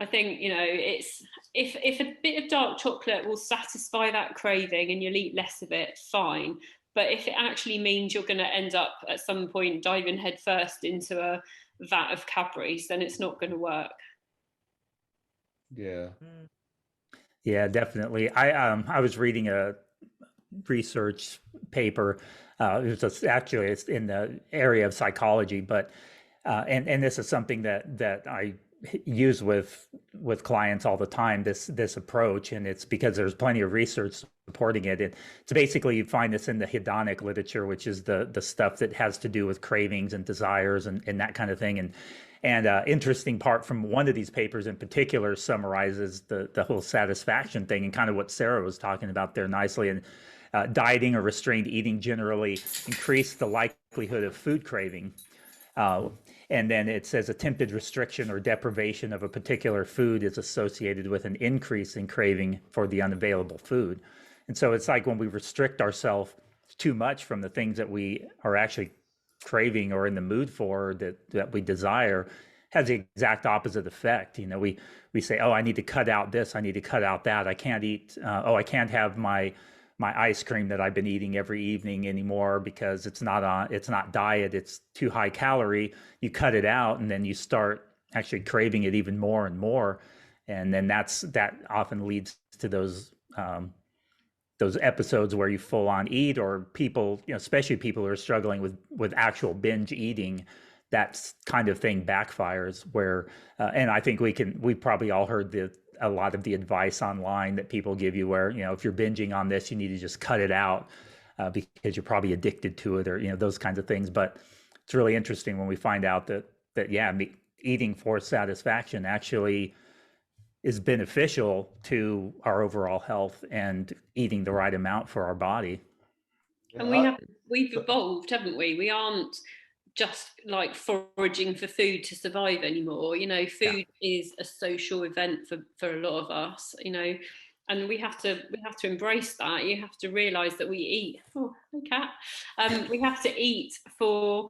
I think, you know, it's if a bit of dark chocolate will satisfy that craving and you'll eat less of it, fine. But if it actually means you're going to end up at some point diving headfirst into a vat of Cadbury's, then it's not going to work. Yeah. Yeah, definitely. I was reading a research paper. It's in the area of psychology, but and this is something that I use with clients all the time, this approach, and it's because there's plenty of research supporting it. It's basically, you find this in the hedonic literature, which is the stuff that has to do with cravings and desires and that kind of thing. And interesting part from one of these papers in particular summarizes the whole satisfaction thing and kind of what Sarah was talking about there nicely. And dieting or restrained eating generally increase the likelihood of food craving. And then it says attempted restriction or deprivation of a particular food is associated with an increase in craving for the unavailable food. And so it's like when we restrict ourselves too much from the things that we are actually craving or in the mood for, that we desire, has the exact opposite effect. You know, we say, oh, I need to cut out this, I need to cut out that. I can't eat, I can't have my ice cream that I've been eating every evening anymore because it's not diet, it's too high calorie. You cut it out and then you start actually craving it even more and more. And then that often leads to those episodes where you full on eat, or people, you know, especially people who are struggling with actual binge eating, that kind of thing backfires where, and I think we probably all heard a lot of the advice online that people give you where, you know, if you're binging on this, you need to just cut it out because you're probably addicted to it, or, you know, those kinds of things. But it's really interesting when we find out that eating for satisfaction actually is beneficial to our overall health, and eating the right amount for our body. And we've evolved, haven't we? We aren't just like foraging for food to survive anymore. You know, food is a social event for a lot of us, you know, and we have to embrace that. You have to realize that we eat, we have to eat for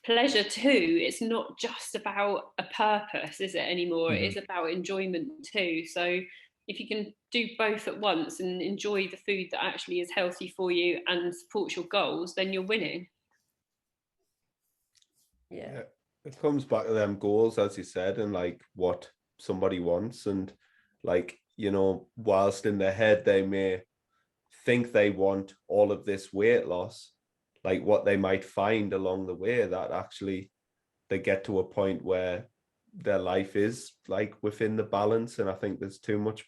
pleasure too. It's not just about a purpose, is it, anymore? It is about enjoyment too. So if you can do both at once and enjoy the food that actually is healthy for you and supports your goals, then you're winning. Yeah, it comes back to them goals, as you said, and like what somebody wants. And like whilst in their head they may think they want all of this weight loss, like what they might find along the way, that actually they get to a point where their life is like within the balance. And I think there's too much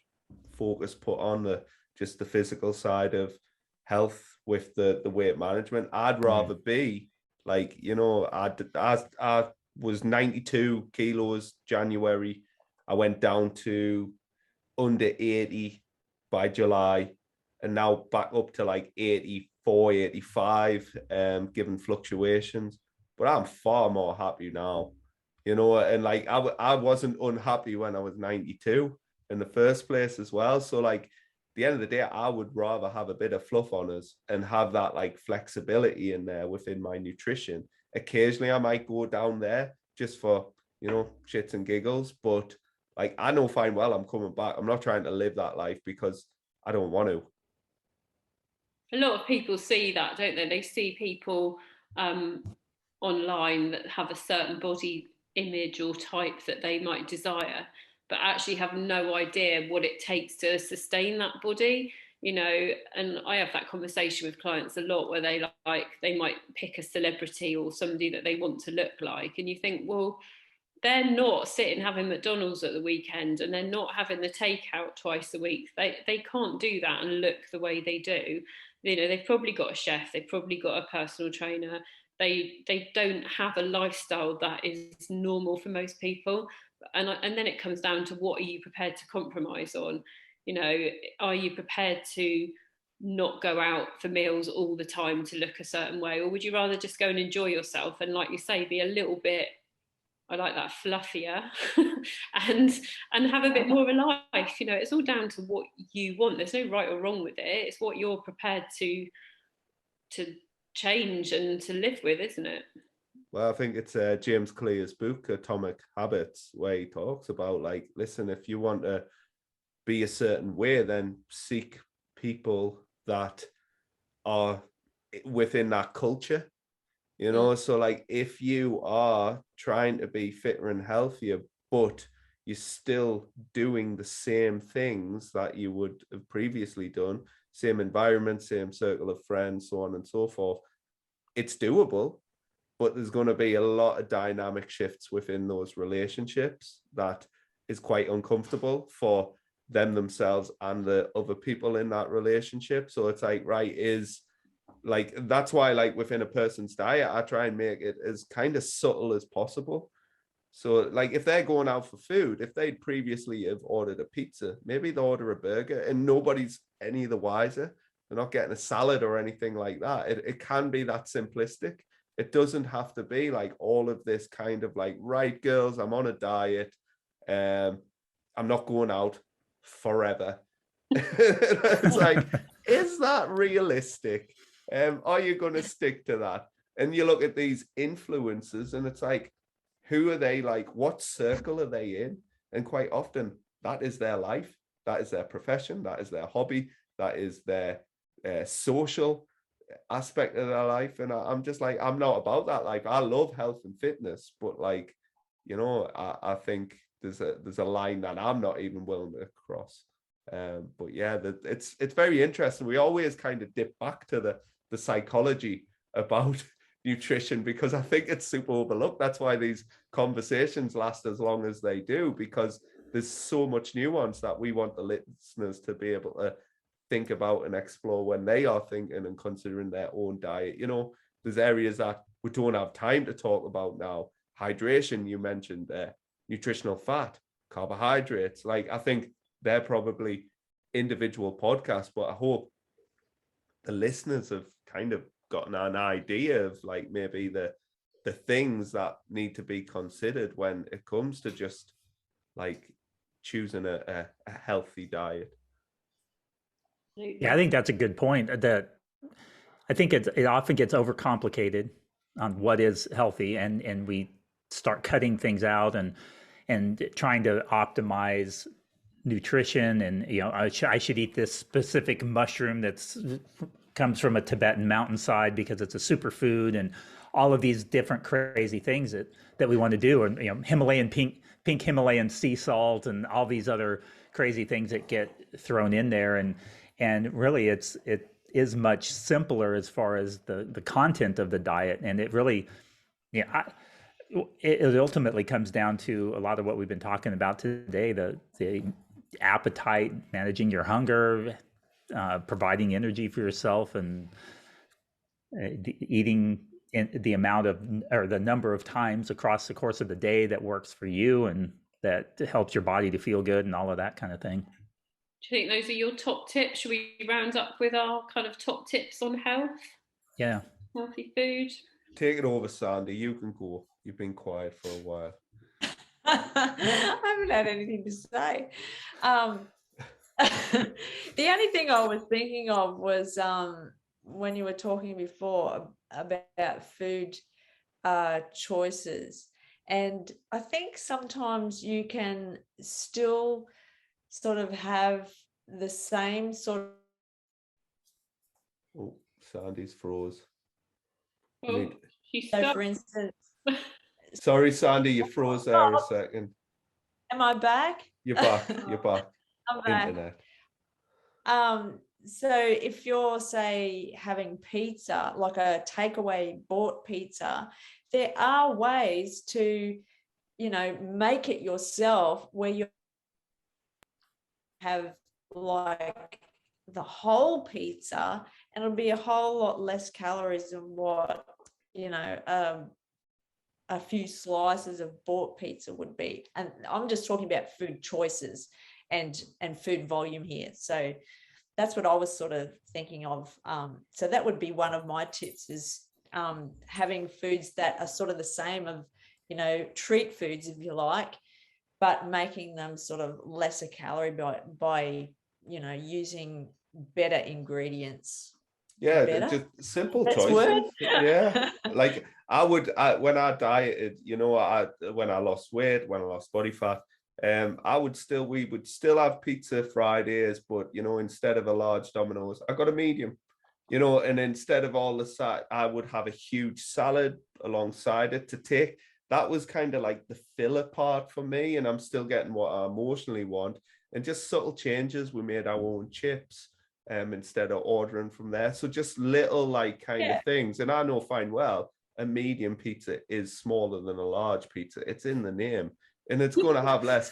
focus put on just the physical side of health with the weight management. I'd rather be like, I was 92 kilos January. I went down to under 80 by July, and now back up to like 84, 85, given fluctuations. But I'm far more happy now, and like I wasn't unhappy when I was 92 in the first place as well. So like at the end of the day, I would rather have a bit of fluff on us and have that like flexibility in there within my nutrition. Occasionally I might go down there just for, shits and giggles, but like I know fine well I'm coming back. I'm not trying to live that life because I don't want to. A lot of people see that, don't they? They see people online that have a certain body image or type that they might desire, but actually have no idea what it takes to sustain that body, and I have that conversation with clients a lot where they might pick a celebrity or somebody that they want to look like, and you think, well, they're not sitting having McDonald's at the weekend, and they're not having the takeout twice a week. They can't do that and look the way they do. They've probably got a chef, they've probably got a personal trainer. They don't have a lifestyle that is normal for most people. And then it comes down to, what are you prepared to compromise on? Are you prepared to not go out for meals all the time to look a certain way? Or would you rather just go and enjoy yourself and, like you say, be a little bit, I like that, fluffier and have a bit more of a life? It's all down to what you want. There's no right or wrong with it. It's what you're prepared to change and to live with, isn't it? Well, I think it's James Clear's book, Atomic Habits, where he talks about, like, listen, if you want to be a certain way, then seek people that are within that culture. So like if you are trying to be fitter and healthier, but you're still doing the same things that you would have previously done, same environment, same circle of friends, so on and so forth, it's doable. But there's going to be a lot of dynamic shifts within those relationships that is quite uncomfortable for them themselves and the other people in that relationship. So it's like, right, that's why, like, within a person's diet, I try and make it as kind of subtle as possible. So like if they're going out for food, if they'd previously have ordered a pizza, maybe they'll order a burger and nobody's any the wiser. They're not getting a salad or anything like that. It can be that simplistic. It doesn't have to be like all of this kind of like, right, girls, I'm on a diet. I'm not going out forever. It's like, is that realistic? Are you going to stick to that? And you look at these influencers and it's like, who are they? Like, what circle are they in? And quite often that is their life. That is their profession. That is their hobby. That is their social aspect of their life. And I'm just like, I'm not about that life. I love health and fitness, but like, I think there's a line that I'm not even willing to cross. But yeah, it's very interesting. We always kind of dip back to the psychology about nutrition because I think it's super overlooked. That's why these conversations last as long as they do, because there's so much nuance that we want the listeners to be able to think about and explore when they are thinking and considering their own diet. There's areas that we don't have time to talk about now. Hydration, you mentioned there, nutritional fat, carbohydrates. Like, I think they're probably individual podcasts, but I hope the listeners have kind of gotten an idea of like maybe the things that need to be considered when it comes to just like choosing a healthy diet. Yeah, I think that's a good point. That I think it often gets overcomplicated on what is healthy, and we start cutting things out and trying to optimize nutrition. And I should eat this specific mushroom that's comes from a Tibetan mountainside because it's a superfood, and all of these different crazy things that we want to do, and Himalayan pink Himalayan sea salt and all these other crazy things that get thrown in there, and really it is much simpler as far as the content of the diet, and it really, yeah, it ultimately comes down to a lot of what we've been talking about today: the appetite, managing your hunger, providing energy for yourself, and eating in the amount of, or the number of times across the course of the day that works for you and that helps your body to feel good and all of that kind of thing. Do you think those are your top tips? Should we round up with our kind of top tips on health? Yeah. Healthy food. Take it over, Sandy. You can go. You've been quiet for a while. I haven't had anything to say. The only thing I was thinking of was when you were talking before about food choices. And I think sometimes you can still sort of have the same sort of... Oh, Sandy's froze. Oh, so for instance... Sorry, Sandy, you froze there a second. Am I back? You're back. You're back. I'm back. Internet. So if you're, say, having pizza, like a takeaway bought pizza, there are ways to, make it yourself where you have like the whole pizza, and it'll be a whole lot less calories than what, a few slices of bought pizza would be. And I'm just talking about food choices and food volume here. So that's what I was sort of thinking of. So that would be one of my tips, is having foods that are sort of the same of, treat foods, if you like, but making them sort of lesser calorie by using better ingredients. Yeah, just simple choices. Yeah, like when I dieted, when I lost weight, when I lost body fat, we would still have pizza Fridays, but instead of a large Domino's, I got a medium, and instead of all the side, I would have a huge salad alongside it to take. That was kind of like the filler part for me, and I'm still getting what I emotionally want. And just subtle changes. We made our own chips instead of ordering from there. So just little kind of things. And I know fine well, a medium pizza is smaller than a large pizza. It's in the name. And it's going to have less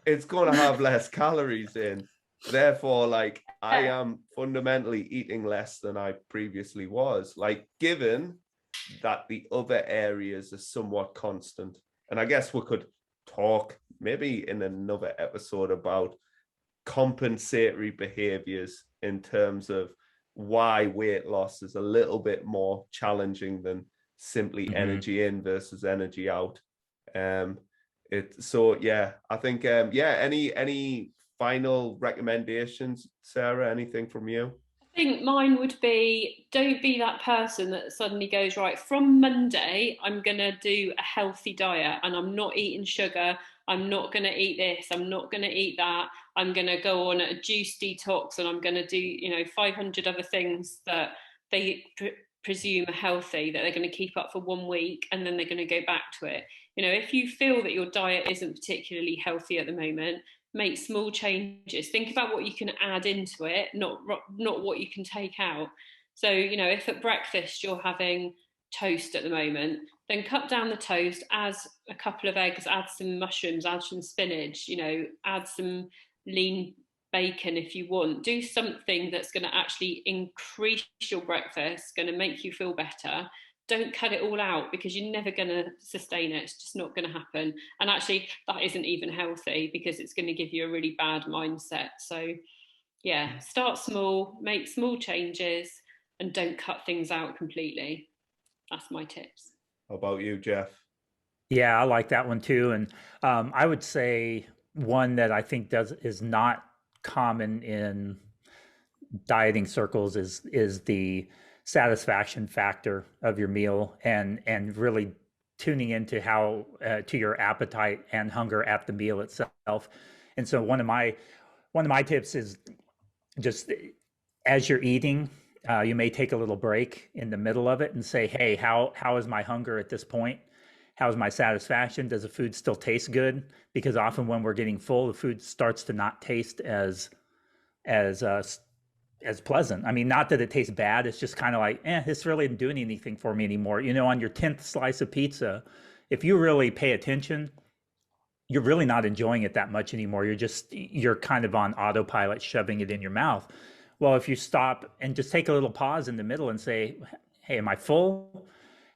it's going to have less calories in. Therefore, I am fundamentally eating less than I previously was. Given that the other areas are somewhat constant. And I guess we could talk maybe in another episode about compensatory behaviors in terms of why weight loss is a little bit more challenging than simply energy in versus energy out. I think any final recommendations, Sarah? Anything from you? I think mine would be, don't be that person that suddenly goes, right, from Monday I'm gonna do a healthy diet and I'm not eating sugar, I'm not going to eat this, I'm not going to eat that, I'm going to go on a juice detox, and I'm going to do 500 other things that they presume are healthy, that they're going to keep up for 1 week, and then they're going to go back to it. If you feel that your diet isn't particularly healthy at the moment, make small changes. Think about what you can add into it, not what you can take out. So if at breakfast you're having toast at the moment, then cut down the toast, add a couple of eggs, add some mushrooms, add some spinach, add some lean bacon if you want. Do something that's going to actually increase your breakfast, going to make you feel better. Don't cut it all out, because you're never going to sustain it. It's just not going to happen. And actually, that isn't even healthy, because it's going to give you a really bad mindset. So yeah, start small, make small changes, and don't cut things out completely. That's my tips. How about you, Jeff? Yeah, I like that one too. And I would say one that I think is not common in dieting circles is the satisfaction factor of your meal, and really tuning into how to your appetite and hunger at the meal itself. And so one of my tips is just, as you're eating, you may take a little break in the middle of it and say, hey, how is my hunger at this point? how's my satisfaction? Does the food still taste good? Because often when we're getting full, the food starts to not taste as pleasant. I mean, not that it tastes bad. It's just kind of like, this really isn't doing anything for me anymore. You know, on your 10th slice of pizza, if you really pay attention, you're really not enjoying it that much anymore. You're kind of on autopilot, shoving it in your mouth. Well, if you stop and just take a little pause in the middle and say, hey, am I full?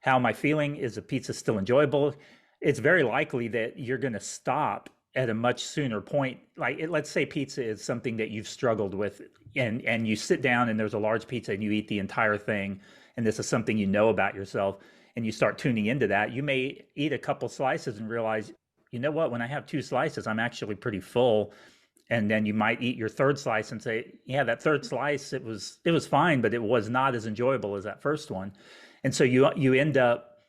How am I feeling? Is the pizza still enjoyable? It's very likely that you're going to stop at a much sooner point. Like, let's say pizza is something that you've struggled with, and you sit down and there's a large pizza and you eat the entire thing, and this is something you know about yourself, and you start tuning into that. You may eat a couple slices and realize, you know what, when I have 2 slices, I'm actually pretty full. And then you might eat your 3rd slice and say, yeah, that 3rd slice, it was fine, but it was not as enjoyable as that first one. And so you end up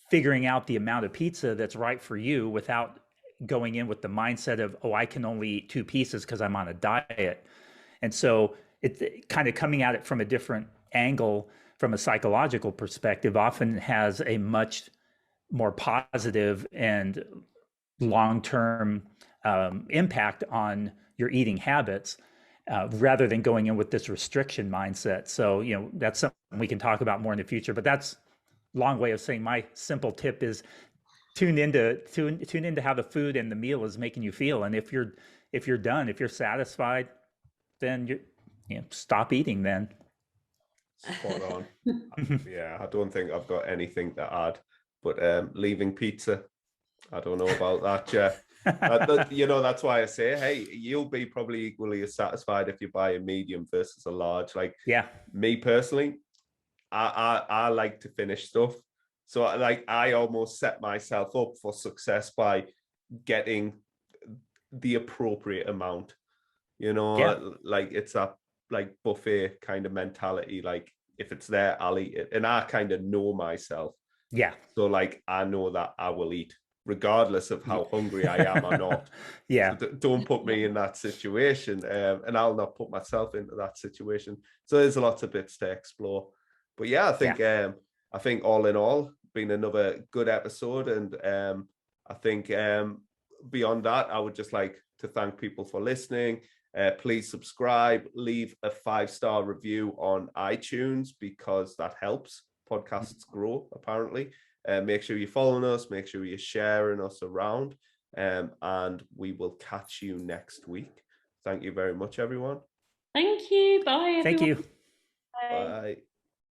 figuring out the amount of pizza that's right for you without going in with the mindset of, oh, I can only eat 2 pieces because I'm on a diet. And so it's kind of coming at it from a different angle, from a psychological perspective, often has a much more positive and long-term impact on your eating habits, rather than going in with this restriction mindset. So, you know, that's something we can talk about more in the future, but that's a long way of saying my simple tip is tune into how the food and the meal is making you feel. And if you're done, if you're satisfied, then you stop eating then. Spot on. Yeah, I don't think I've got anything to add, but leaving pizza, I don't know about that, Jeff. You know, that's why I say, hey, you'll be probably equally as satisfied if you buy a medium versus a large. Like, yeah, me personally, I like to finish stuff. So I almost set myself up for success by getting the appropriate amount, you know. Yeah. Like, it's a like buffet kind of mentality. Like, if it's there, I'll eat it. And I kind of know myself. Yeah. So like, I know that I will eat regardless of how hungry I am or not. Yeah. So don't put me in that situation, and I'll not put myself into that situation. So there's lots of bits to explore. But yeah, I think all in all, been another good episode. And I think beyond that, I would just like to thank people for listening. Please subscribe, leave a 5-star review on iTunes, because that helps podcasts grow, apparently. Make sure you're following us, make sure you're sharing us around, and we will catch you next week. Thank you very much, everyone. Thank you. Bye, everyone. Thank you. Bye. Bye.